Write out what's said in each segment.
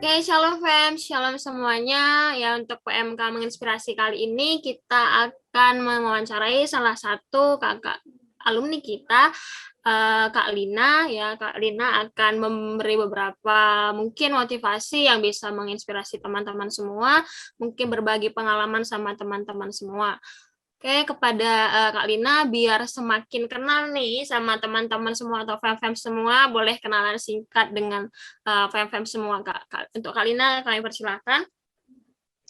Oke, Shalom fam, Shalom semuanya. Ya, untuk PMK menginspirasi kali ini kita akan mewawancarai salah satu kakak alumni kita, Kak Lina. Ya, Kak Lina akan memberi beberapa mungkin motivasi yang bisa menginspirasi teman-teman semua, mungkin berbagi pengalaman sama teman-teman semua. Oke, kepada Kak Lina, biar semakin kenal nih sama teman-teman semua atau fam-fam semua, boleh kenalan singkat dengan fam-fam semua, Kak. Untuk Kak Lina, kami persilakan.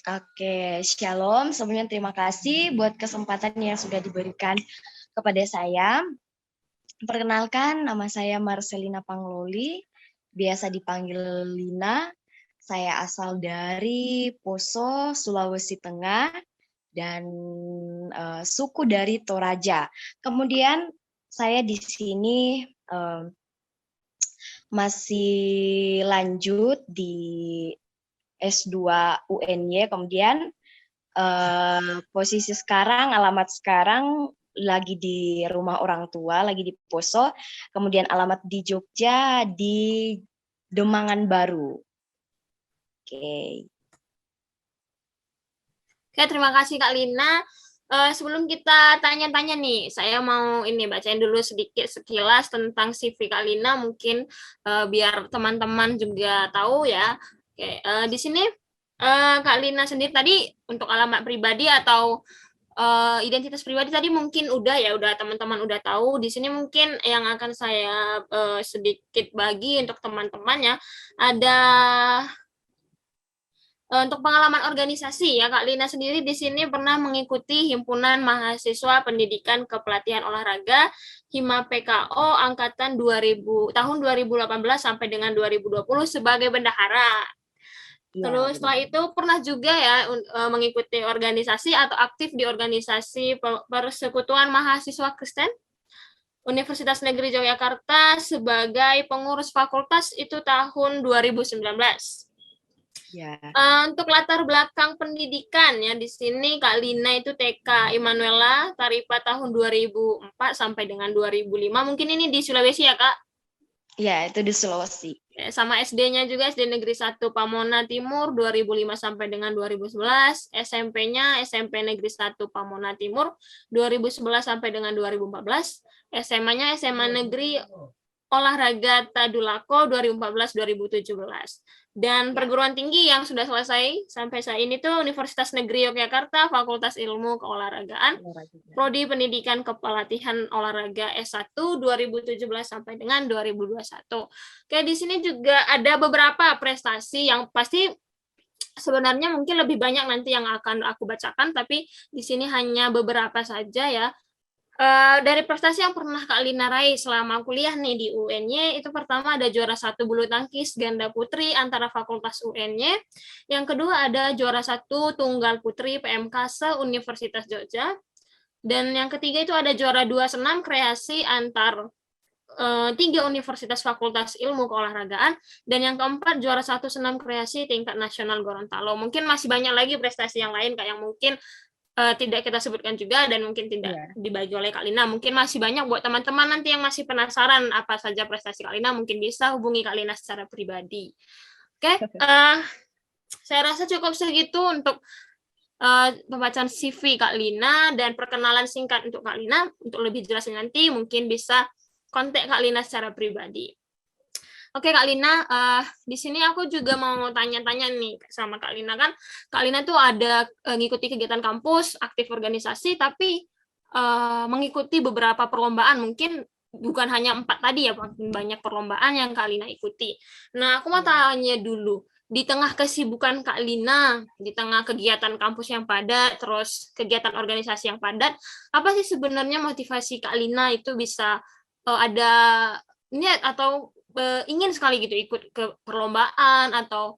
Oke, Shalom. Sebelumnya terima kasih buat kesempatan yang sudah diberikan kepada saya. Perkenalkan, nama saya Marcelina Pangloli, biasa dipanggil Lina. Saya asal dari Poso, Sulawesi Tengah, dan suku dari Toraja. Kemudian saya di sini masih lanjut di S2 UNY, kemudian posisi sekarang, alamat sekarang lagi di rumah orang tua, lagi di Poso, kemudian alamat di Jogja, di Demangan Baru. Oke. Oke, terima kasih Kak Lina. Sebelum kita tanya-tanya nih, saya mau bacain dulu sedikit sekilas tentang CV Kak Lina, mungkin biar teman-teman juga tahu ya. Oke, di sini Kak Lina sendiri tadi untuk alamat pribadi atau identitas pribadi tadi mungkin udah teman-teman udah tahu. Di sini mungkin yang akan saya sedikit bagi untuk teman-teman ya, ada untuk pengalaman organisasi ya, Kak Lina sendiri di sini pernah mengikuti Himpunan Mahasiswa Pendidikan Kepelatihan Olahraga Hima PKO angkatan 2000 tahun 2018 sampai dengan 2020 sebagai bendahara. Ya, Terus setelah itu pernah juga ya mengikuti organisasi atau aktif di organisasi Persekutuan Mahasiswa Kristen Universitas Negeri Yogyakarta sebagai pengurus fakultas itu tahun 2019. ya. Untuk latar belakang pendidikan ya di sini Kak Lina itu TK Immanuela Taripa tahun 2004 sampai dengan 2005. Mungkin ini di Sulawesi ya, Kak? Ya, itu di Sulawesi. Sama SD-nya juga SD Negeri 1 Pamona Timur 2005 sampai dengan 2011, SMP-nya SMP Negeri 1 Pamona Timur 2011 sampai dengan 2014, SMA-nya SMA Negeri Olahraga Tadulako 2014-2017. Dan perguruan tinggi yang sudah selesai sampai saat ini tuh Universitas Negeri Yogyakarta, Fakultas Ilmu Keolahragaan, Prodi Pendidikan Kepelatihan Olahraga S1 2017 sampai dengan 2021. Oke, di sini juga ada beberapa prestasi yang pasti sebenarnya mungkin lebih banyak nanti yang akan aku bacakan, tapi di sini hanya beberapa saja ya. Dari prestasi yang pernah Kak Lina raih selama kuliah nih di UNY, itu pertama ada juara 1 bulu tangkis ganda putri antara Fakultas UNY, yang kedua ada juara 1 tunggal putri PMK se-Universitas Jogja, dan yang ketiga itu ada juara 2 senam kreasi antar 3 universitas fakultas ilmu keolahragaan, dan yang keempat juara 1 senam kreasi tingkat nasional Gorontalo. Mungkin masih banyak lagi prestasi yang lain Kak yang mungkin tidak kita sebutkan juga dan mungkin tidak dibagi oleh Kak Lina. Mungkin masih banyak buat teman-teman nanti yang masih penasaran apa saja prestasi Kak Lina, mungkin bisa hubungi Kak Lina secara pribadi. Oke, saya rasa cukup segitu untuk pembacaan CV Kak Lina dan perkenalan singkat untuk Kak Lina. Untuk lebih jelasnya nanti mungkin bisa kontak Kak Lina secara pribadi. Oke Kak Lina, di sini aku juga mau tanya-tanya nih sama Kak Lina, kan Kak Lina tuh ada ngikuti kegiatan kampus, aktif organisasi, tapi mengikuti beberapa perlombaan, mungkin bukan hanya 4 tadi ya, banyak perlombaan yang Kak Lina ikuti. Nah, aku mau tanya dulu, di tengah kesibukan Kak Lina, di tengah kegiatan kampus yang padat, terus kegiatan organisasi yang padat, apa sih sebenarnya motivasi Kak Lina itu bisa ada niat atau ingin sekali gitu ikut ke perlombaan atau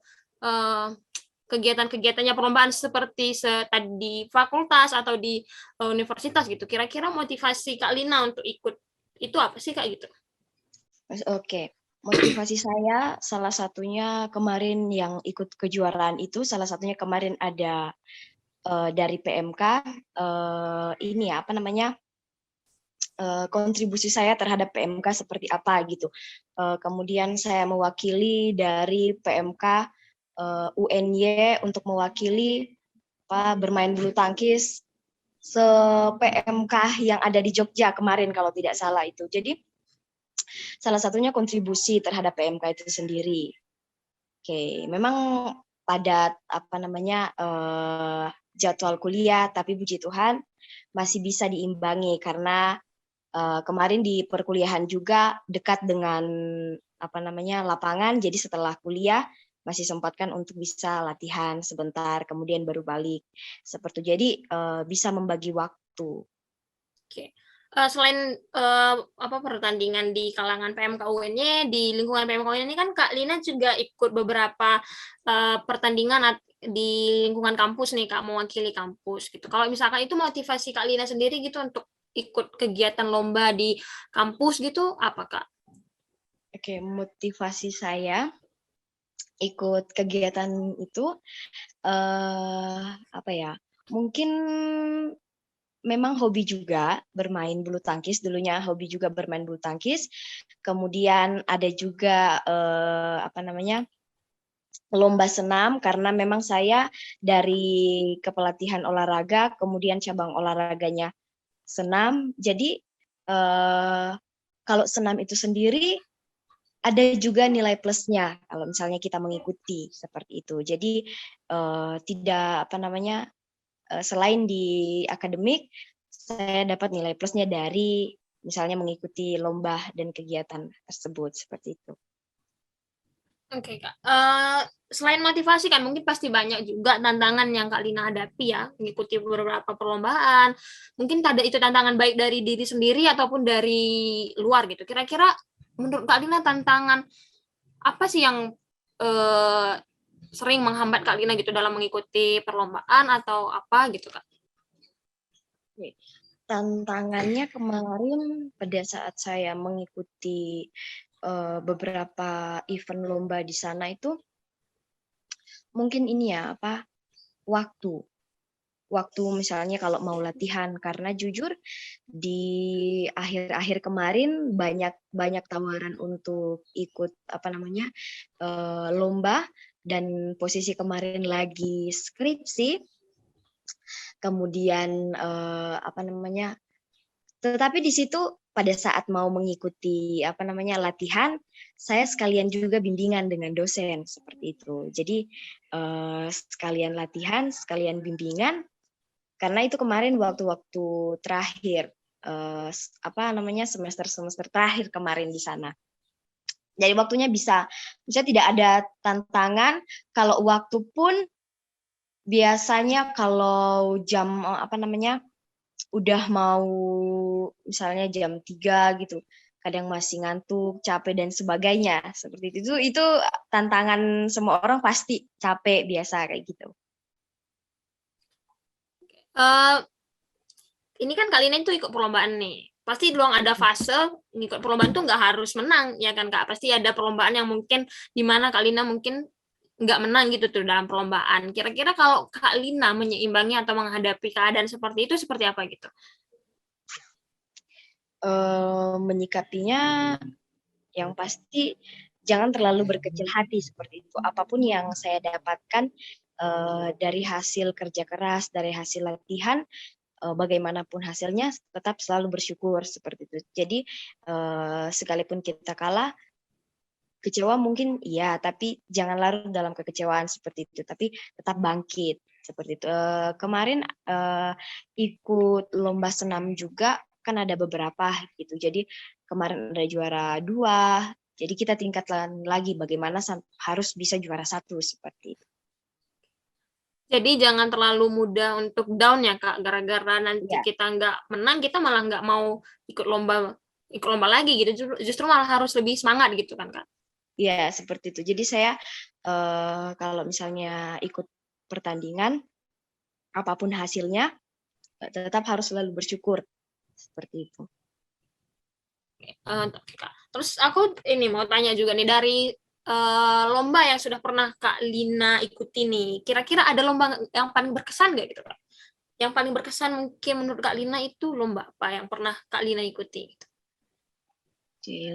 kegiatan-kegiatannya perlombaan seperti tadi di fakultas atau di universitas gitu. Kira-kira motivasi Kak Lina untuk ikut itu apa sih Kak gitu? Oke. Motivasi saya salah satunya kemarin yang ikut kejuaraan itu, salah satunya kemarin ada dari PMK ini apa namanya, kontribusi saya terhadap PMK seperti apa gitu. Kemudian saya mewakili dari PMK UNY untuk mewakili bermain bulu tangkis se-PMK yang ada di Jogja kemarin kalau tidak salah itu. Jadi salah satunya kontribusi terhadap PMK itu sendiri. Oke, memang padat jadwal kuliah, tapi puji Tuhan masih bisa diimbangi karena kemarin di perkuliahan juga dekat dengan lapangan, jadi setelah kuliah masih sempatkan untuk bisa latihan sebentar, kemudian baru balik. Seperti jadi bisa membagi waktu. Oke. Selain pertandingan di kalangan PMK UNY, di lingkungan PMK UNY ini kan Kak Lina juga ikut beberapa pertandingan di lingkungan kampus nih Kak, mewakili kampus gitu. Kalau misalkan itu motivasi Kak Lina sendiri gitu untuk ikut kegiatan lomba di kampus gitu apa Kak? Oke, motivasi saya ikut kegiatan itu mungkin memang hobi juga bermain bulu tangkis, dulunya hobi juga bermain bulu tangkis. Kemudian ada juga lomba senam karena memang saya dari kepelatihan olahraga, kemudian cabang olahraganya senam. Jadi kalau senam itu sendiri ada juga nilai plusnya kalau misalnya kita mengikuti seperti itu. Jadi tidak selain di akademik, saya dapat nilai plusnya dari misalnya mengikuti lomba dan kegiatan tersebut seperti itu. Oke Kak, selain motivasi kan mungkin pasti banyak juga tantangan yang Kak Lina hadapi ya, mengikuti beberapa perlombaan. Mungkin itu tantangan baik dari diri sendiri ataupun dari luar gitu. Kira-kira menurut Kak Lina tantangan apa sih yang sering menghambat Kak Lina gitu dalam mengikuti perlombaan atau apa gitu Kak? Tantangannya kemarin pada saat saya mengikuti beberapa event lomba di sana itu mungkin ini ya waktu misalnya kalau mau latihan, karena jujur di akhir-akhir kemarin banyak tawaran untuk ikut lomba, dan posisi kemarin lagi skripsi, kemudian tetapi di situ pada saat mau mengikuti latihan, saya sekalian juga bimbingan dengan dosen seperti itu. Jadi sekalian latihan, sekalian bimbingan, karena itu kemarin waktu-waktu terakhir semester terakhir kemarin di sana. Jadi waktunya bisa tidak ada tantangan. Kalau waktu pun biasanya kalau jam udah mau misalnya jam 3 gitu, kadang masih ngantuk, capek dan sebagainya seperti itu. Itu tantangan semua orang, pasti capek biasa kayak gitu. Ini kan Kak Lina itu ikut perlombaan nih. Pasti dong ada fase ikut perlombaan tuh nggak harus menang, ya kan Kak? Pasti ada perlombaan yang mungkin di mana Kak Lina mungkin nggak menang gitu tuh dalam perlombaan. Kira-kira kalau Kak Lina menyeimbangi atau menghadapi keadaan seperti itu seperti apa gitu? Menyikapinya yang pasti jangan terlalu berkecil hati seperti itu. Apapun yang saya dapatkan dari hasil kerja keras, dari hasil latihan, bagaimanapun hasilnya tetap selalu bersyukur seperti itu. Jadi sekalipun kita kalah, kecewa mungkin iya, tapi jangan larut dalam kekecewaan seperti itu, tapi tetap bangkit seperti itu. Kemarin ikut lomba senam juga kan ada beberapa gitu. Jadi kemarin ada juara 2, jadi kita tingkatkan lagi bagaimana harus bisa juara 1 seperti itu. Jadi jangan terlalu mudah untuk down ya Kak, gara-gara nanti kita nggak menang, kita malah nggak mau ikut lomba lagi gitu, justru malah harus lebih semangat gitu kan Kak? Iya, seperti itu. Jadi saya kalau misalnya ikut pertandingan, apapun hasilnya, tetap harus selalu bersyukur seperti itu. Kak. Terus aku ini mau tanya juga nih, dari lomba yang sudah pernah Kak Lina ikuti nih, kira-kira ada lomba yang paling berkesan nggak gitu Kak? Yang paling berkesan mungkin menurut Kak Lina itu lomba apa yang pernah Kak Lina ikuti?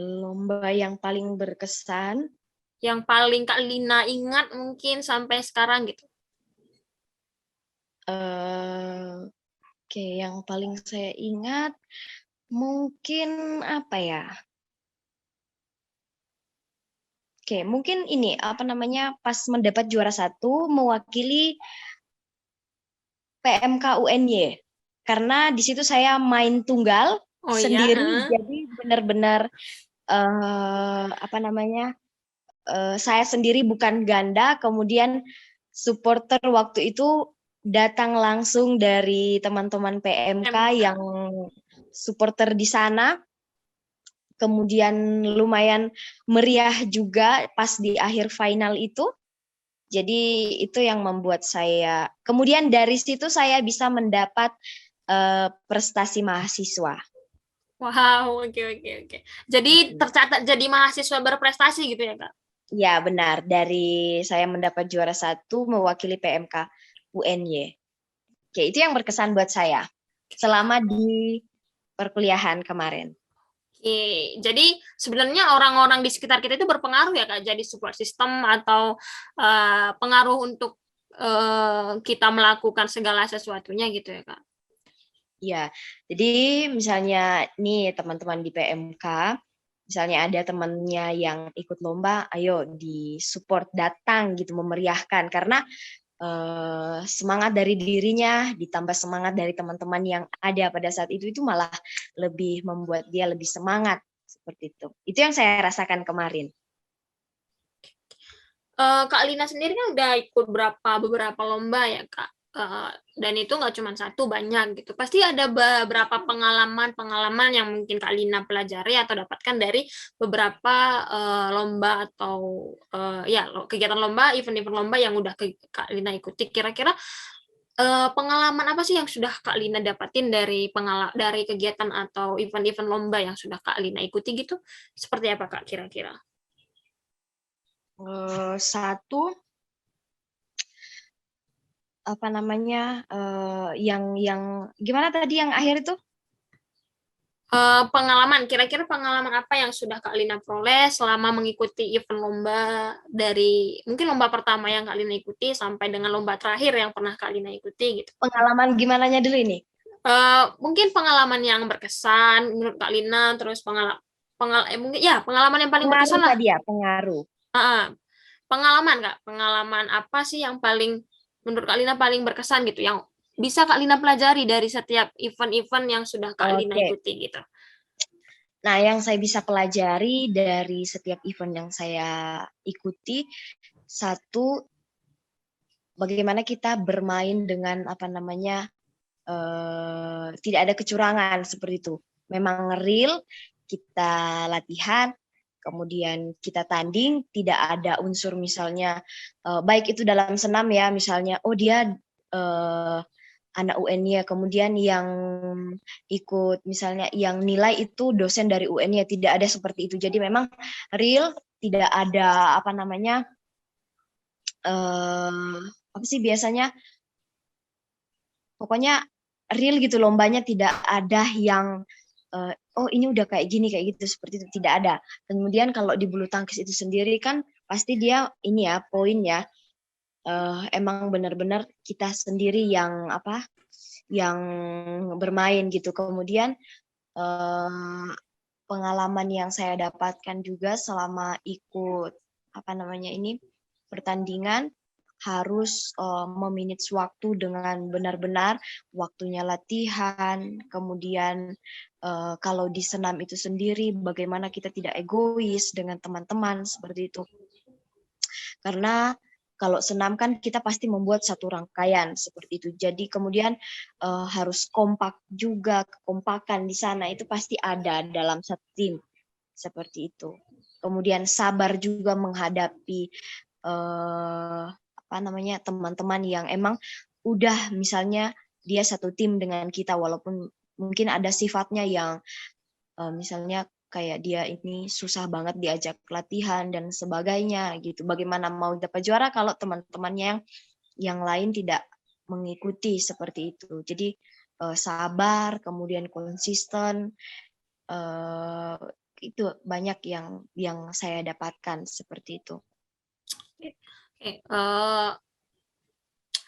Lomba yang paling berkesan Yang paling Kak Lina ingat mungkin sampai sekarang gitu. Oke, yang paling saya ingat mungkin apa ya? Oke, mungkin ini apa namanya pas mendapat juara 1 mewakili PMK UNY. Karena di situ saya main tunggal Oh iya, sendiri, jadi benar-benar apa namanya? Saya sendiri bukan ganda, kemudian supporter waktu itu datang langsung dari teman-teman PMK yang supporter di sana. Kemudian lumayan meriah juga pas di akhir final itu. Jadi itu yang membuat saya, kemudian dari situ saya bisa mendapat prestasi mahasiswa. Wow, oke oke oke. Jadi tercatat jadi mahasiswa berprestasi gitu ya, Kak? Ya benar, dari saya mendapat juara 1 mewakili PMK UNY. Oke, itu yang berkesan buat saya selama di perkuliahan kemarin. Oke, jadi sebenarnya orang-orang di sekitar kita itu berpengaruh ya, Kak, jadi support system atau pengaruh untuk kita melakukan segala sesuatunya gitu ya, Kak? Ya, jadi misalnya nih teman-teman di PMK, misalnya ada temannya yang ikut lomba, ayo di-support, datang gitu, memeriahkan. Karena semangat dari dirinya ditambah semangat dari teman-teman yang ada pada saat itu malah lebih membuat dia lebih semangat seperti itu. Itu yang saya rasakan kemarin. Kak Lina sendiri kan udah ikut beberapa lomba ya, Kak. Dan itu nggak cuma satu, banyak gitu. Pasti ada beberapa pengalaman yang mungkin Kak Lina pelajari atau dapatkan dari beberapa lomba atau ya kegiatan lomba, event-event lomba yang udah Kak Lina ikuti. Kira-kira pengalaman apa sih yang sudah Kak Lina dapatin dari kegiatan atau event-event lomba yang sudah Kak Lina ikuti gitu? Seperti apa Kak kira-kira? Satu apa namanya yang gimana tadi yang akhir itu? Pengalaman, kira-kira pengalaman apa yang sudah Kak Lina peroleh selama mengikuti event lomba dari mungkin lomba pertama yang Kak Lina ikuti sampai dengan lomba terakhir yang pernah Kak Lina ikuti gitu. Pengalaman gimananya dulu ini? Mungkin pengalaman yang berkesan menurut Kak Lina, terus mungkin ya pengalaman yang paling Pengaruh berkesan lah. tadi ya, pengaruh. Pengalaman Kak, pengalaman apa sih yang paling menurut Kak Lina paling berkesan gitu, yang bisa Kak Lina pelajari dari setiap event-event yang sudah Kak Lina Oke. ikuti gitu. Nah, yang saya bisa pelajari dari setiap event yang saya ikuti, satu, bagaimana kita bermain dengan apa namanya, tidak ada kecurangan seperti itu. Memang real, kita latihan, kemudian kita tanding, tidak ada unsur misalnya, baik itu dalam senam ya, misalnya, oh dia anak UN-nya, kemudian yang ikut misalnya yang nilai itu dosen dari UN-nya, tidak ada seperti itu. Jadi memang real, tidak ada apa namanya, apa sih biasanya, pokoknya real gitu, lombanya tidak ada yang oh ini udah kayak gini kayak gitu, seperti itu tidak ada. Kemudian kalau di bulu tangkis itu sendiri kan pasti dia ini ya poin ya, emang benar-benar kita sendiri yang apa, yang bermain gitu. Kemudian pengalaman yang saya dapatkan juga selama ikut apa namanya ini pertandingan, harus memanage waktu dengan benar-benar, waktunya latihan, kemudian kalau di senam itu sendiri bagaimana kita tidak egois dengan teman-teman seperti itu. Karena kalau senam kan kita pasti membuat satu rangkaian seperti itu. Jadi kemudian harus kompak juga, kekompakan di sana itu pasti ada dalam satu tim seperti itu. Kemudian sabar juga menghadapi apa namanya teman-teman yang emang udah misalnya dia satu tim dengan kita, walaupun mungkin ada sifatnya yang misalnya kayak dia ini susah banget diajak latihan dan sebagainya gitu. Bagaimana mau dapat juara kalau teman-temannya yang lain tidak mengikuti seperti itu. Jadi sabar, kemudian konsisten, itu banyak yang saya dapatkan seperti itu. Oke,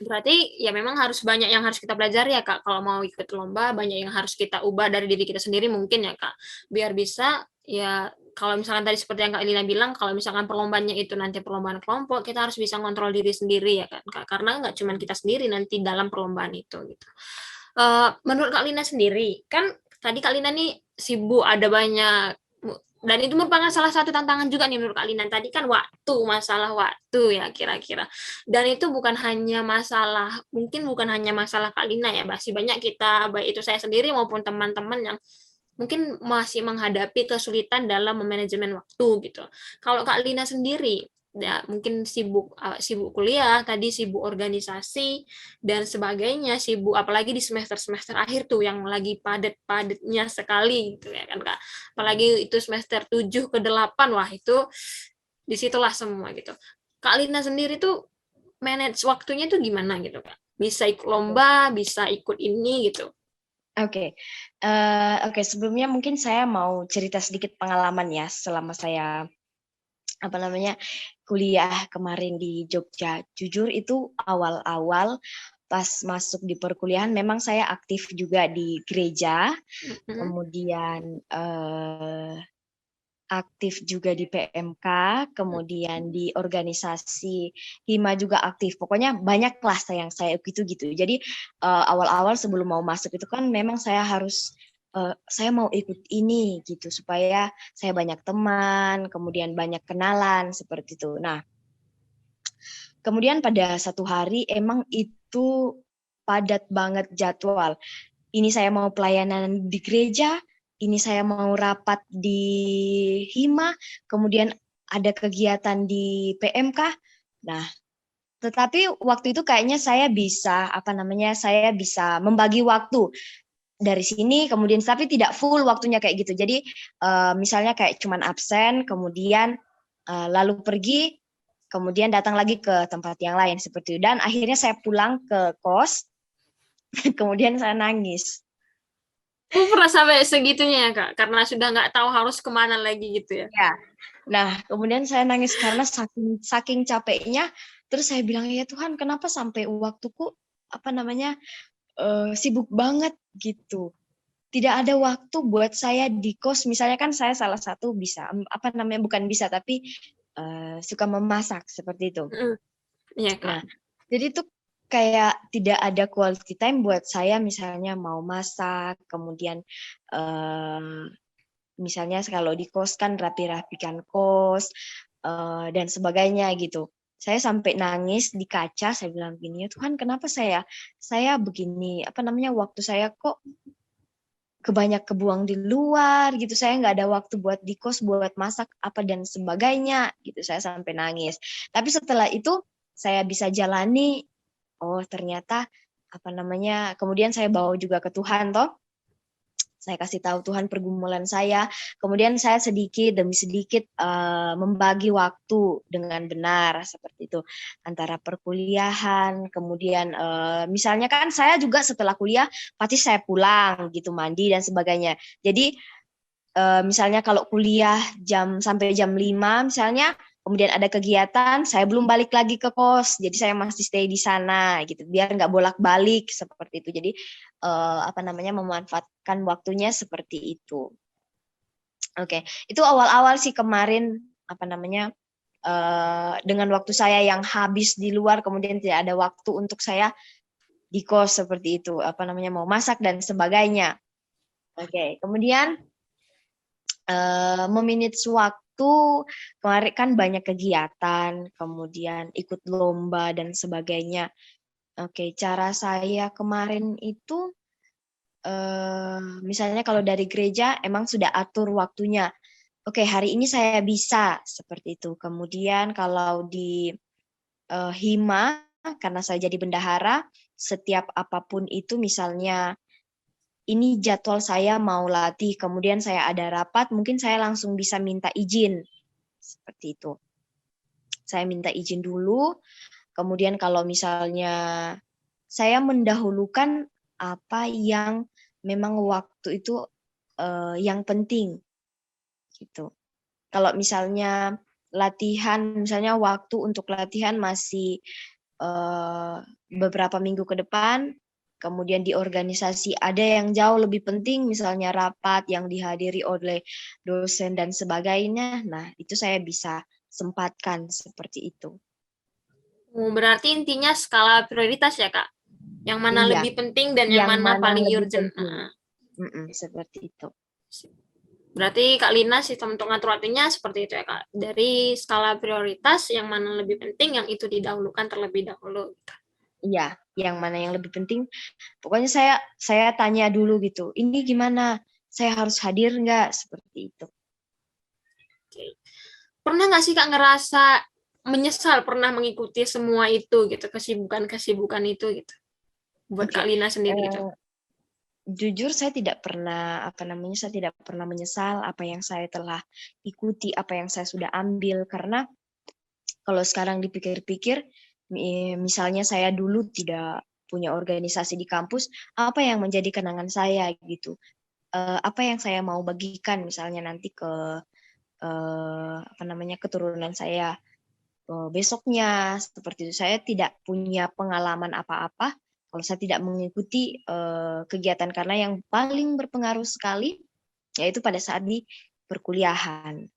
berarti ya memang harus banyak yang harus kita pelajari ya Kak. Kalau mau ikut lomba banyak yang harus kita ubah dari diri kita sendiri mungkin ya Kak. Biar bisa ya kalau misalkan tadi seperti yang Kak Lina bilang, kalau misalkan perlombaannya itu nanti perlombaan kelompok, kita harus bisa ngontrol diri sendiri ya kan Kak. Karena nggak cuma kita sendiri nanti dalam perlombaan itu gitu. Menurut Kak Lina sendiri, kan tadi Kak Lina nih sibuk ada banyak dan itu merupakan salah satu tantangan juga nih menurut Kak Lina. Tadi kan masalah waktu ya kira-kira. Dan itu bukan hanya masalah, mungkin bukan hanya masalah Kak Lina ya, masih banyak kita, baik itu saya sendiri maupun teman-teman yang mungkin masih menghadapi kesulitan dalam memanajemen waktu gitu. Kalau Kak Lina sendiri, ya mungkin sibuk kuliah, tadi sibuk organisasi dan sebagainya, sibuk apalagi di semester-semester akhir tuh yang lagi padat-padatnya sekali gitu ya kan Kak. Apalagi itu semester 7 ke 8, wah itu disitulah semua gitu. Kak Lina sendiri tuh manage waktunya tuh gimana gitu Kak? Bisa ikut lomba, bisa ikut ini gitu. Oke, oke, sebelumnya mungkin saya mau cerita sedikit pengalaman ya selama saya kuliah kemarin di Jogja. Jujur itu awal-awal pas masuk di perkuliahan memang saya aktif juga di gereja, kemudian aktif juga di PMK, kemudian di organisasi Hima juga aktif. Pokoknya banyaklah yang saya ikuti gitu. Jadi awal-awal sebelum mau masuk itu kan memang saya harus saya mau ikut ini gitu supaya saya banyak teman, kemudian banyak kenalan seperti itu. Nah, kemudian pada satu hari emang itu padat banget jadwal. Ini saya mau pelayanan di gereja, ini saya mau rapat di Hima, kemudian ada kegiatan di PMK. Nah, tetapi waktu itu kayaknya saya bisa membagi waktu dari sini, kemudian tapi tidak full waktunya kayak gitu. Jadi misalnya kayak cuman absen, kemudian lalu pergi, kemudian datang lagi ke tempat yang lain seperti itu. Dan akhirnya saya pulang ke kos, kemudian saya nangis. Pernah sampai segitunya ya Kak, karena sudah nggak tahu harus kemana lagi gitu ya. Ya. Nah, kemudian saya nangis karena saking capeknya. Terus saya bilang, ya Tuhan, kenapa sampai waktuku sibuk banget gitu. Tidak ada waktu buat saya di kos. Misalnya kan saya salah satu bisa bukan bisa tapi suka memasak seperti itu. Iya Kak. Nah, jadi itu kayak tidak ada quality time buat saya misalnya mau masak, kemudian misalnya kalau di kos kan rapi-rapikan kos dan sebagainya gitu. Saya sampai nangis di kaca, saya bilang gini, ya Tuhan, kenapa saya begini, waktu saya kok kebuang di luar gitu, saya nggak ada waktu buat di kos, buat masak apa dan sebagainya gitu, saya sampai nangis. Tapi setelah itu saya bisa jalani, oh ternyata kemudian saya bawa juga ke Tuhan toh. Saya kasih tahu Tuhan pergumulan saya, kemudian saya sedikit demi sedikit membagi waktu dengan benar seperti itu antara perkuliahan, kemudian misalnya kan saya juga setelah kuliah pasti saya pulang gitu mandi dan sebagainya. Jadi misalnya kalau kuliah sampai jam 5 misalnya, kemudian ada kegiatan, saya belum balik lagi ke kos, jadi saya masih stay di sana gitu, biar nggak bolak-balik seperti itu. Jadi memanfaatkan waktunya seperti itu. Oke, itu awal-awal sih kemarin dengan waktu saya yang habis di luar, kemudian tidak ada waktu untuk saya di kos seperti itu, mau masak dan sebagainya. Oke, kemudian memanage waktu, kemarin kan banyak kegiatan, kemudian ikut lomba dan sebagainya. Oke, cara saya kemarin itu, misalnya kalau dari gereja emang sudah atur waktunya. Oke, hari ini saya bisa, seperti itu. Kemudian kalau di Hima, karena saya jadi bendahara, setiap apapun itu misalnya ini jadwal saya mau latih, kemudian saya ada rapat, mungkin saya langsung bisa minta izin. Seperti itu. Saya minta izin dulu, kemudian kalau misalnya saya mendahulukan apa yang memang waktu itu yang penting. gitu. Kalau misalnya latihan, misalnya waktu untuk latihan masih beberapa minggu ke depan, kemudian di organisasi ada yang jauh lebih penting, misalnya rapat yang dihadiri oleh dosen dan sebagainya. Nah, itu saya bisa sempatkan seperti itu. Berarti intinya skala prioritas ya, Kak? Yang mana Iya, lebih penting dan yang yang mana mana paling lebih urgent. penting. Seperti itu. Berarti Kak Lina sistem untuk ngatur waktunya seperti itu ya, Kak. Dari skala prioritas yang mana lebih penting, yang itu didahulukan terlebih dahulu. Iya, yang mana yang lebih penting. Pokoknya saya tanya dulu gitu. Ini gimana? Saya harus hadir nggak? Seperti itu. Oke. Pernah nggak sih Kak ngerasa menyesal pernah mengikuti semua itu gitu, kesibukan-kesibukan itu gitu, buat Kak Oke. Lina sendiri gitu? Jujur saya tidak pernah saya tidak pernah menyesal apa yang saya telah ikuti, apa yang saya sudah ambil, karena kalau sekarang dipikir-pikir, misalnya saya dulu tidak punya organisasi di kampus, apa yang menjadi kenangan saya gitu. Apa yang saya mau bagikan misalnya nanti ke keturunan saya besoknya, seperti itu. Saya tidak punya pengalaman apa-apa kalau saya tidak mengikuti kegiatan, karena yang paling berpengaruh sekali yaitu pada saat di perkuliahan.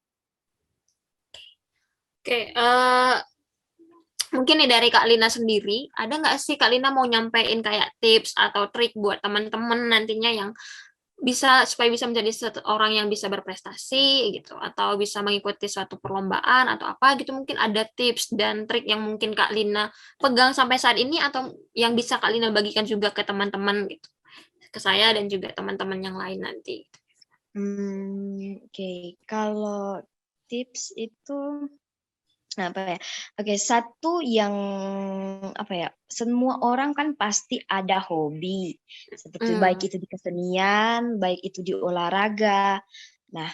Oke, mungkin nih dari Kak Lina sendiri, ada nggak sih Kak Lina mau nyampein kayak tips atau trik buat teman-teman nantinya yang supaya bisa menjadi orang yang bisa berprestasi gitu, atau bisa mengikuti suatu perlombaan atau apa gitu, mungkin ada tips dan trik yang mungkin Kak Lina pegang sampai saat ini atau yang bisa Kak Lina bagikan juga ke teman-teman gitu, ke saya dan juga teman-teman yang lain nanti. Oke. Kalau tips itu apa ya? Oke, satu yang semua orang kan pasti ada hobi, seperti baik itu di kesenian, baik itu di olahraga. Nah,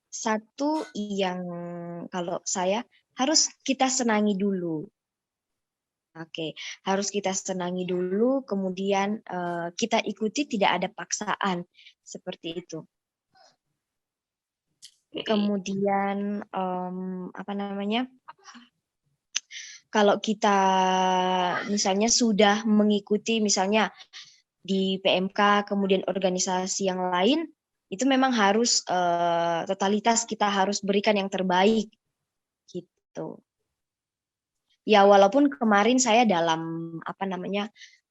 satu yang kalau saya harus kita senangi dulu. Oke, harus kita senangi dulu, kemudian kita ikuti, tidak ada paksaan, seperti itu. Kemudian kalau kita misalnya sudah mengikuti misalnya di PMK, kemudian organisasi yang lain, itu memang harus totalitas kita harus berikan yang terbaik gitu. Ya walaupun kemarin saya dalam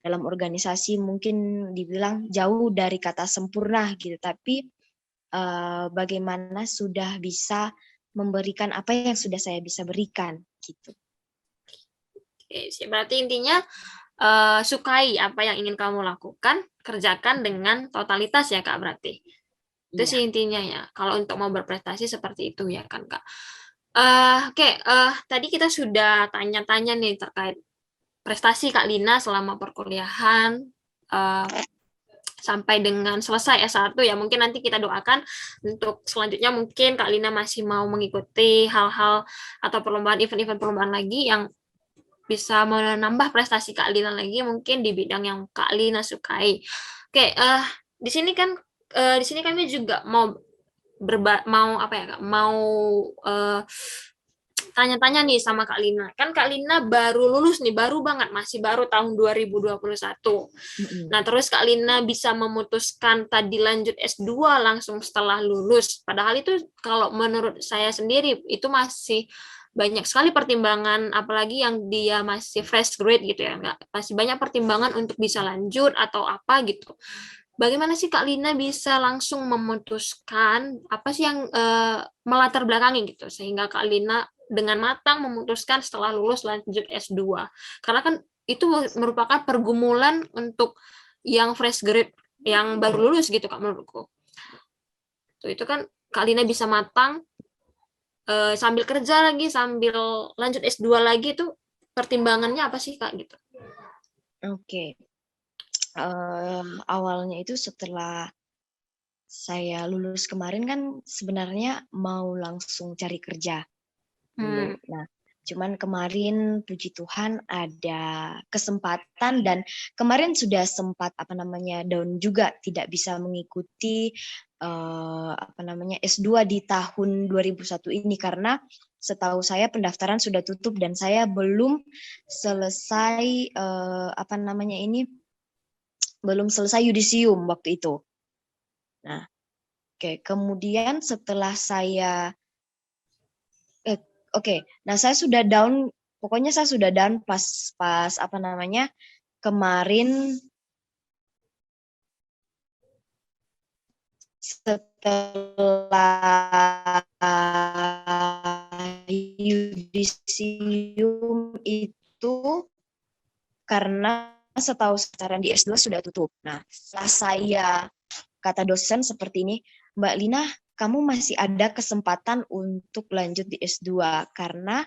dalam organisasi mungkin dibilang jauh dari kata sempurna gitu, tapi bagaimana sudah bisa memberikan apa yang sudah saya bisa berikan gitu. Oke, berarti intinya sukai apa yang ingin kamu lakukan, kerjakan dengan totalitas ya Kak, berarti. Itu sih intinya ya, kalau untuk mau berprestasi seperti itu ya kan Kak. Oke, tadi kita sudah tanya-tanya nih terkait prestasi Kak Lina selama perkuliahan, sampai dengan selesai S1 ya. Mungkin nanti kita doakan untuk selanjutnya mungkin Kak Lina masih mau mengikuti hal-hal atau perlombaan, event-event perlombaan lagi yang bisa menambah prestasi Kak Lina lagi, mungkin di bidang yang Kak Lina sukai. Oke, di sini kami juga mau tanya-tanya nih sama Kak Lina. Kan Kak Lina baru lulus nih, baru banget, masih baru tahun 2021. Nah, terus Kak Lina bisa memutuskan tadi lanjut S2 langsung setelah lulus. Padahal itu kalau menurut saya sendiri itu masih banyak sekali pertimbangan, apalagi yang dia masih fresh grade gitu ya, masih banyak pertimbangan untuk bisa lanjut atau apa gitu. Bagaimana sih Kak Lina bisa langsung memutuskan apa sih yang melatar belakangi gitu, sehingga Kak Lina dengan matang memutuskan setelah lulus lanjut S2. Karena kan itu merupakan pergumulan untuk yang fresh grade, yang baru lulus gitu Kak menurutku. Itu kan Kak Lina bisa matang, sambil kerja lagi, sambil lanjut S2 lagi, itu pertimbangannya apa sih Kak gitu? Oke. Awalnya itu setelah saya lulus kemarin kan sebenarnya mau langsung cari kerja dulu. Nah, Cuman kemarin puji Tuhan ada kesempatan, dan kemarin sudah sempat down juga, tidak bisa mengikuti S2 di tahun 2001 ini karena setahu saya pendaftaran sudah tutup dan saya belum selesai belum selesai yudisium waktu itu. Nah, kemudian setelah saya nah saya sudah down, pokoknya saya sudah down pas kemarin setelah yudisium itu, karena setahu sekarang di S2 sudah tutup. Nah, setelah saya kata dosen seperti ini, Mbak Lina, kamu masih ada kesempatan untuk lanjut di S2 karena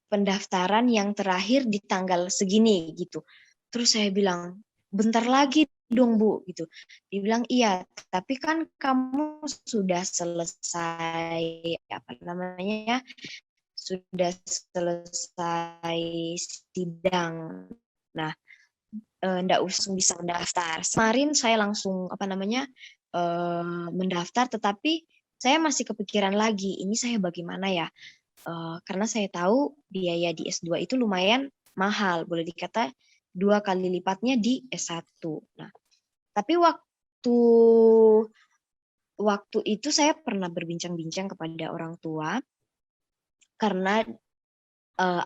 pendaftaran yang terakhir di tanggal segini gitu. Terus saya bilang, bentar lagi dong Bu gitu. Dibilang iya, tapi kan kamu sudah selesai sudah selesai sidang. Nah, nggak usah bisa mendaftar. Kemarin saya langsung mendaftar, tetapi saya masih kepikiran lagi, ini saya bagaimana ya? Karena saya tahu biaya di S2 itu lumayan mahal, boleh dikata 2 kali lipatnya di S1. Nah, tapi waktu itu saya pernah berbincang-bincang kepada orang tua, karena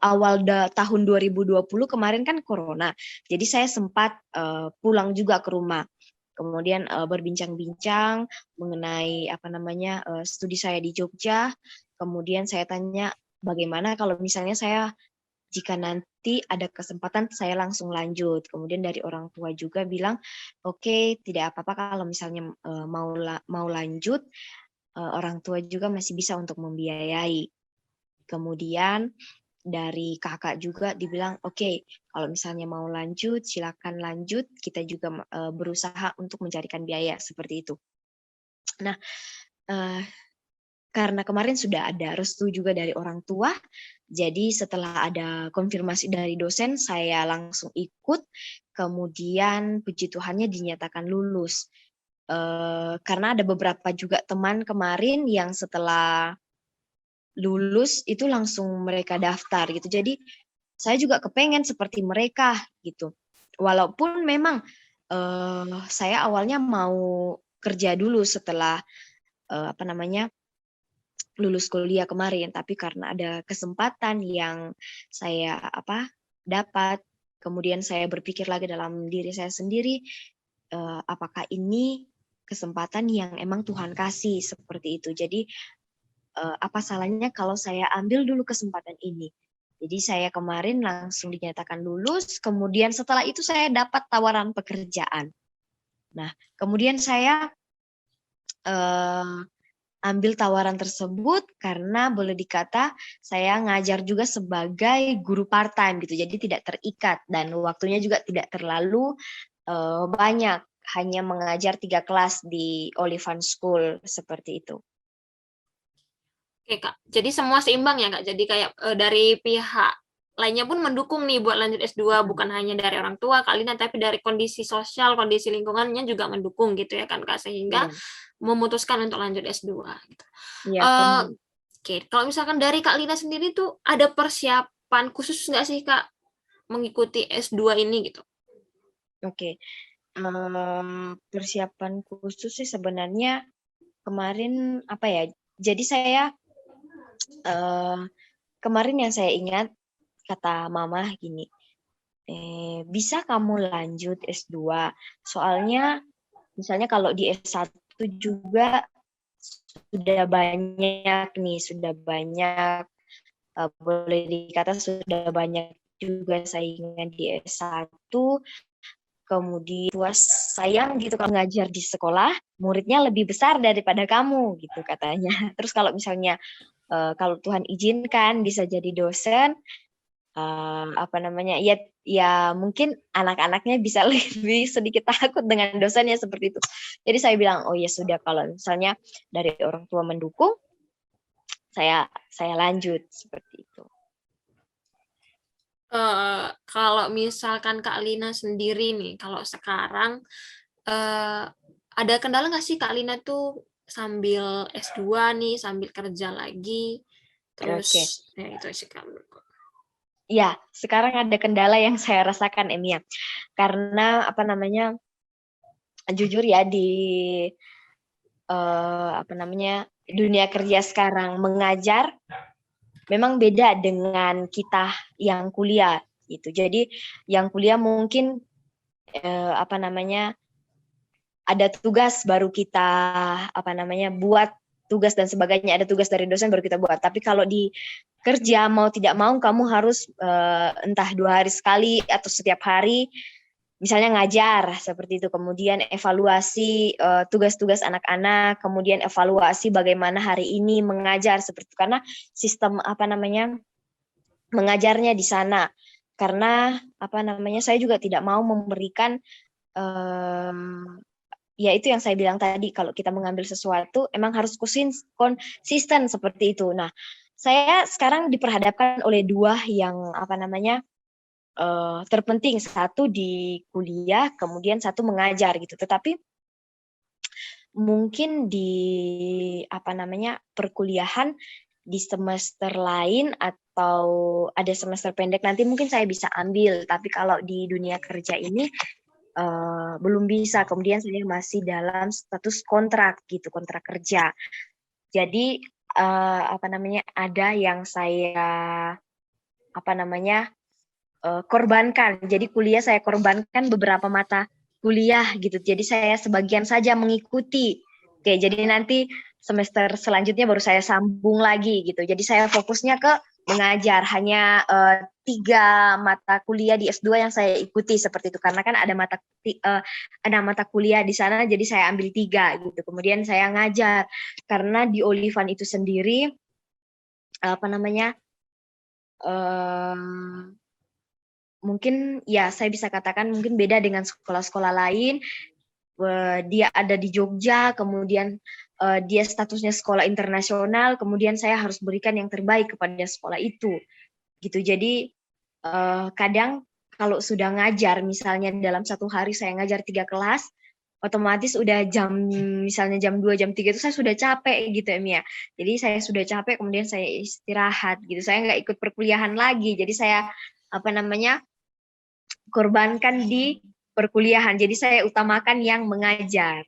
awal tahun 2020 kemarin kan corona, jadi saya sempat pulang juga ke rumah. Kemudian berbincang-bincang mengenai studi saya di Jogja. Kemudian saya tanya bagaimana kalau misalnya jika nanti ada kesempatan saya langsung lanjut. Kemudian dari orang tua juga bilang, oke, tidak apa-apa kalau misalnya mau lanjut, orang tua juga masih bisa untuk membiayai. Kemudian dari kakak juga dibilang, oke, kalau misalnya mau lanjut, silakan lanjut. Kita juga berusaha untuk mencarikan biaya seperti itu. Nah, karena kemarin sudah ada restu juga dari orang tua, jadi setelah ada konfirmasi dari dosen, saya langsung ikut. Kemudian puji Tuhannya dinyatakan lulus. Karena ada beberapa juga teman kemarin yang setelah lulus itu langsung mereka daftar gitu. Jadi saya juga kepengen seperti mereka gitu. Walaupun memang saya awalnya mau kerja dulu setelah lulus kuliah kemarin, tapi karena ada kesempatan yang saya dapat, kemudian saya berpikir lagi dalam diri saya sendiri, apakah ini kesempatan yang emang Tuhan kasih seperti itu. Jadi apa salahnya kalau saya ambil dulu kesempatan ini. Jadi saya kemarin langsung dinyatakan lulus, kemudian setelah itu saya dapat tawaran pekerjaan. Nah, kemudian saya ambil tawaran tersebut karena boleh dikata saya ngajar juga sebagai guru part-time gitu, jadi tidak terikat dan waktunya juga tidak terlalu banyak, hanya mengajar 3 kelas di Olivan School seperti itu. Oke Kak, jadi semua seimbang ya Kak, jadi kayak dari pihak lainnya pun mendukung nih buat lanjut S2, bukan hanya dari orang tua Kak Lina, tapi dari kondisi sosial, kondisi lingkungannya juga mendukung gitu ya kan Kak, sehingga memutuskan untuk lanjut S2 gitu. Oke, kalau misalkan dari Kak Lina sendiri tuh ada persiapan khusus nggak sih Kak mengikuti S2 ini gitu? Oke, persiapan khusus sih sebenarnya kemarin jadi saya kemarin yang saya ingat kata mama gini, bisa kamu lanjut S2, soalnya misalnya kalau di S1 juga sudah banyak boleh dikata sudah banyak juga saingan di S1, kemudian sayang gitu kalau ngajar di sekolah muridnya lebih besar daripada kamu gitu katanya. Terus kalau misalnya kalau Tuhan izinkan bisa jadi dosen, ya mungkin anak-anaknya bisa lebih sedikit takut dengan dosennya seperti itu. Jadi saya bilang, oh ya sudah, kalau misalnya dari orang tua mendukung, saya lanjut seperti itu. kalau misalkan Kak Lina sendiri nih, kalau sekarang ada kendala nggak sih Kak Lina tuh sambil S2 nih, sambil kerja lagi, terus Oke. ya itu sih Kak. Ya, sekarang ada kendala yang saya rasakan, Emia. Karena apa namanya, jujur ya di dunia kerja sekarang mengajar memang beda dengan kita yang kuliah gitu. Jadi yang kuliah mungkin ada tugas baru kita buat tugas dan sebagainya, ada tugas dari dosen baru kita buat. Tapi kalau di kerja mau tidak mau kamu harus entah 2 hari sekali atau setiap hari misalnya ngajar seperti itu, kemudian evaluasi tugas-tugas anak-anak, kemudian evaluasi bagaimana hari ini mengajar seperti itu, karena sistem mengajarnya di sana. Karena saya juga tidak mau memberikan ya itu yang saya bilang tadi, kalau kita mengambil sesuatu emang harus konsisten seperti itu. Nah, saya sekarang diperhadapkan oleh 2 yang terpenting, satu di kuliah, kemudian satu mengajar gitu. Tetapi mungkin di perkuliahan di semester lain atau ada semester pendek nanti mungkin saya bisa ambil. Tapi kalau di dunia kerja ini belum bisa. Kemudian saya masih dalam status kontrak gitu, kontrak kerja. Jadi ada yang saya korbankan. Jadi kuliah saya korbankan beberapa mata kuliah gitu. Jadi saya sebagian saja mengikuti. Oke, jadi nanti semester selanjutnya baru saya sambung lagi gitu. Jadi saya fokusnya ke mengajar, hanya 3 mata kuliah di S2 yang saya ikuti seperti itu, karena kan ada mata kuliah di sana, jadi saya ambil 3 gitu. Kemudian saya ngajar, karena di Olivan itu sendiri mungkin ya saya bisa katakan mungkin beda dengan sekolah-sekolah lain. Dia ada di Jogja, kemudian dia statusnya sekolah internasional, kemudian saya harus berikan yang terbaik kepada sekolah itu gitu. Jadi kadang kalau sudah ngajar, misalnya dalam 1 hari saya ngajar 3 kelas, otomatis udah misalnya jam 2, jam 3 itu saya sudah capek gitu ya, Mia. Jadi saya sudah capek, kemudian saya istirahat gitu. Saya nggak ikut perkuliahan lagi. Jadi saya korbankan di perkuliahan. Jadi saya utamakan yang mengajar.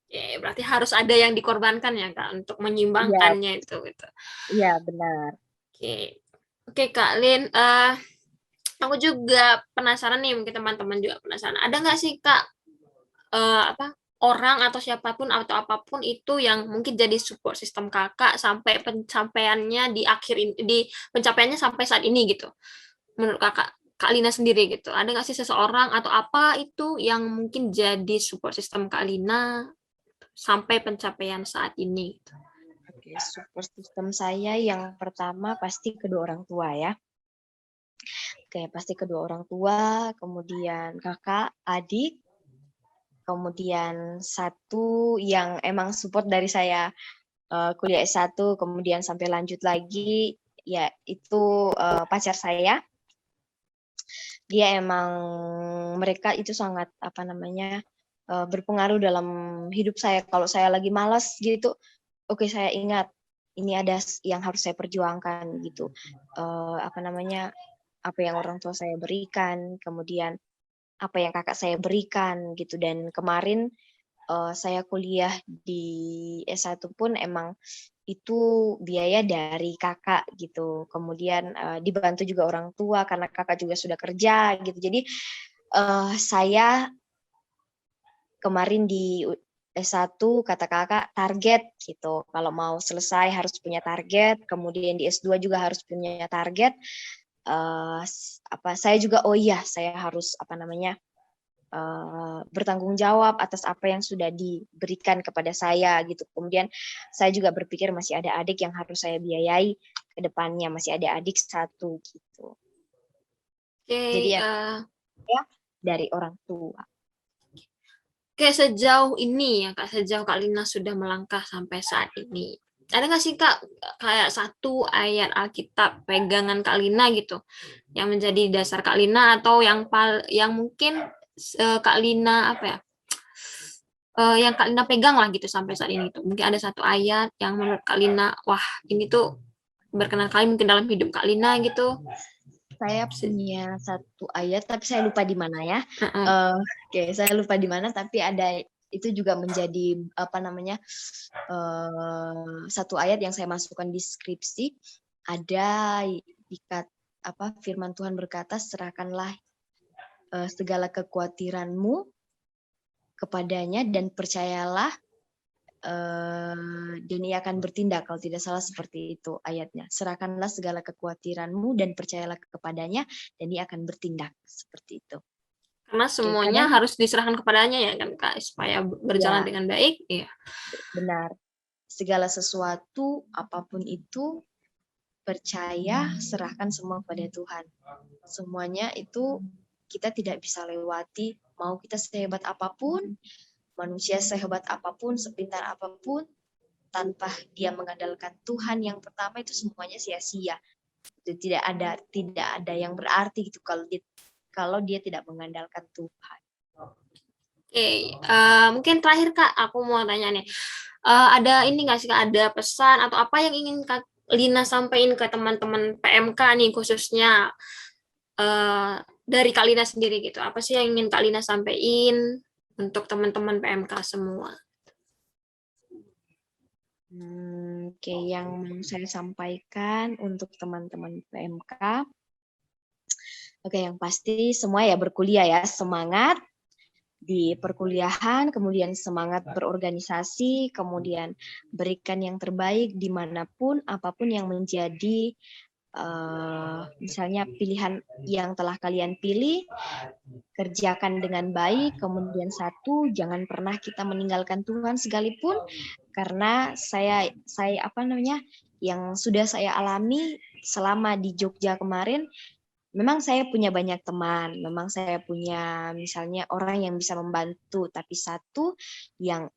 Ya, berarti harus ada yang dikorbankan ya Kak untuk Iya, menyimbangkannya itu gitu. iya benar. Oke. Oke Kak Lin, aku juga penasaran nih, mungkin teman-teman juga penasaran. Ada nggak sih Kak orang atau siapapun atau apapun itu yang mungkin jadi support sistem Kakak sampai pencapaiannya di pencapaiannya sampai saat ini gitu. Menurut Kak Lina sendiri gitu. Ada nggak sih seseorang atau apa itu yang mungkin jadi support sistem Kak Lina sampai pencapaian saat ini gitu? Oke, support system saya yang pertama pasti kedua orang tua ya. Oke, pasti kedua orang tua, kemudian kakak, adik, kemudian satu yang emang support dari saya kuliah S1, kemudian sampai lanjut lagi, ya itu pacar saya. Dia emang, mereka itu sangat berpengaruh dalam hidup saya. Kalau saya lagi malas gitu, oke saya ingat ini ada yang harus saya perjuangkan gitu. Apa yang orang tua saya berikan, kemudian apa yang kakak saya berikan gitu. Dan kemarin saya kuliah di S1 pun emang itu biaya dari kakak gitu. Kemudian dibantu juga orang tua karena kakak juga sudah kerja gitu. Jadi saya kemarin di S1 kata kakak target gitu. Kalau mau selesai harus punya target, kemudian di S2 juga harus punya target. Saya juga saya harus bertanggung jawab atas apa yang sudah diberikan kepada saya gitu. Kemudian saya juga berpikir masih ada adik yang harus saya biayai ke depannya, masih ada adik 1 gitu. Jadi ya dari orang tua. Oke, sejauh ini ya Kak, sejauh Kak Lina sudah melangkah sampai saat ini. ada nggak sih Kak kayak satu ayat Alkitab pegangan Kak Lina gitu yang menjadi dasar Kak Lina, atau yang mungkin Kak Lina apa ya, yang Kak Lina pegang lah gitu sampai saat ini tuh. Mungkin ada satu ayat yang menurut Kak Lina, wah ini tuh berkenan kali mungkin dalam hidup Kak Lina gitu. Saya punya satu ayat, tapi saya lupa di mana ya. Uh-uh. Oke, saya lupa di mana, tapi ada itu juga menjadi satu ayat yang saya masukkan di skripsi. Ada firman Tuhan berkata, serahkanlah segala kekhawatiranmu kepadanya dan percayalah dan ia akan bertindak. Kalau tidak salah seperti itu ayatnya. Serahkanlah segala kekhawatiranmu dan percayalah kepadanya dan ia akan bertindak. Seperti itu. Karena semuanya harus diserahkan kepadanya ya kan Kak, supaya berjalan dengan baik. Iya. Benar. Segala sesuatu apapun itu percaya, serahkan semua kepada Tuhan. Semuanya itu kita tidak bisa lewati, mau kita sehebat apapun, manusia sehebat apapun, sepintar apapun, tanpa dia mengandalkan Tuhan yang pertama, itu semuanya sia-sia. Itu tidak ada yang berarti gitu kalau dia tidak mengandalkan Tuhan. Oke, mungkin terakhir Kak, aku mau tanya nih, ada ini nggak sih Kak, ada pesan atau apa yang ingin Kak Lina sampaikan ke teman-teman PMK nih khususnya dari Kak Lina sendiri gitu, apa sih yang ingin Kak Lina sampaikan untuk teman-teman PMK semua? Oke, yang mau saya sampaikan untuk teman-teman PMK, oke, yang pasti semua ya berkuliah ya, semangat di perkuliahan, kemudian semangat berorganisasi, kemudian berikan yang terbaik dimanapun, apapun yang menjadi misalnya pilihan yang telah kalian pilih, kerjakan dengan baik. Kemudian satu, jangan pernah kita meninggalkan Tuhan sekalipun, karena yang sudah saya alami selama di Jogja kemarin, memang saya punya banyak teman, memang saya punya misalnya orang yang bisa membantu, tapi satu yang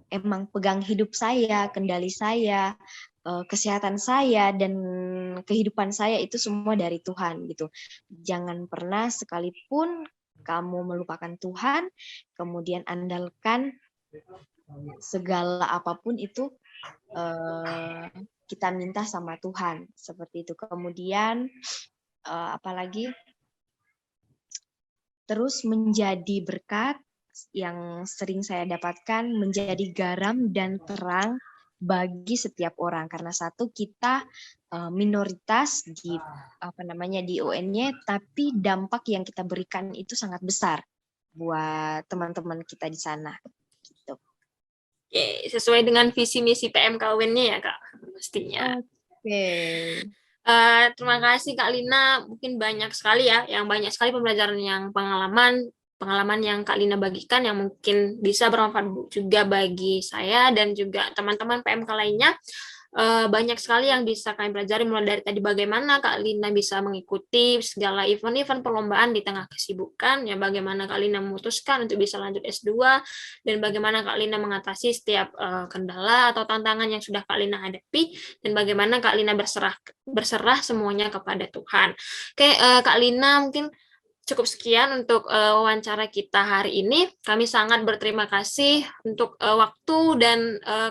emang pegang hidup saya, kendali saya, kesehatan saya, dan kehidupan saya itu semua dari Tuhan gitu. Jangan pernah sekalipun kamu melupakan Tuhan, kemudian andalkan segala apapun itu kita minta sama Tuhan, seperti itu. Kemudian apalagi terus menjadi berkat yang sering saya dapatkan, menjadi garam dan terang bagi setiap orang, karena satu, kita minoritas di di UN-nya, tapi dampak yang kita berikan itu sangat besar buat teman-teman kita di sana gitu. Oke, sesuai dengan visi misi PMK-UN-nya ya Kak, pastinya. Oke. Terima kasih Kak Lina, mungkin banyak sekali pembelajaran yang pengalaman yang Kak Lina bagikan yang mungkin bisa bermanfaat juga bagi saya dan juga teman-teman PMK lainnya. Banyak sekali yang bisa kami pelajari, mulai dari tadi bagaimana Kak Lina bisa mengikuti segala event-event perlombaan di tengah kesibukan, ya bagaimana Kak Lina memutuskan untuk bisa lanjut S2, dan bagaimana Kak Lina mengatasi setiap kendala atau tantangan yang sudah Kak Lina hadapi, dan bagaimana Kak Lina berserah semuanya kepada Tuhan. Oke, Kak Lina, mungkin cukup sekian untuk wawancara kita hari ini. Kami sangat berterima kasih untuk waktu dan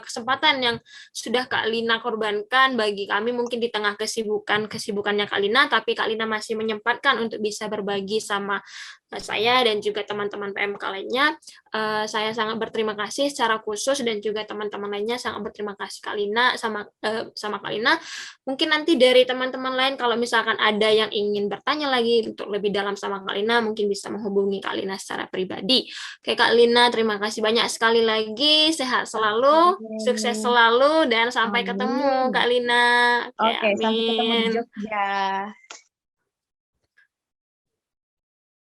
kesempatan yang sudah Kak Lina korbankan bagi kami, mungkin di tengah kesibukannya Kak Lina, tapi Kak Lina masih menyempatkan untuk bisa berbagi sama saya dan juga teman-teman PMK lainnya. Saya sangat berterima kasih secara khusus, dan juga teman-teman lainnya sangat berterima kasih Kak Lina sama Kak Lina. Mungkin nanti dari teman-teman lain kalau misalkan ada yang ingin bertanya lagi untuk lebih dalam sama Kak Lina, mungkin bisa menghubungi Kak Lina secara pribadi. Oke Kak Lina, terima kasih banyak sekali lagi. Sehat selalu, sukses selalu, dan sampai ketemu Kak Lina. Oke, sampai ketemu di Jogja.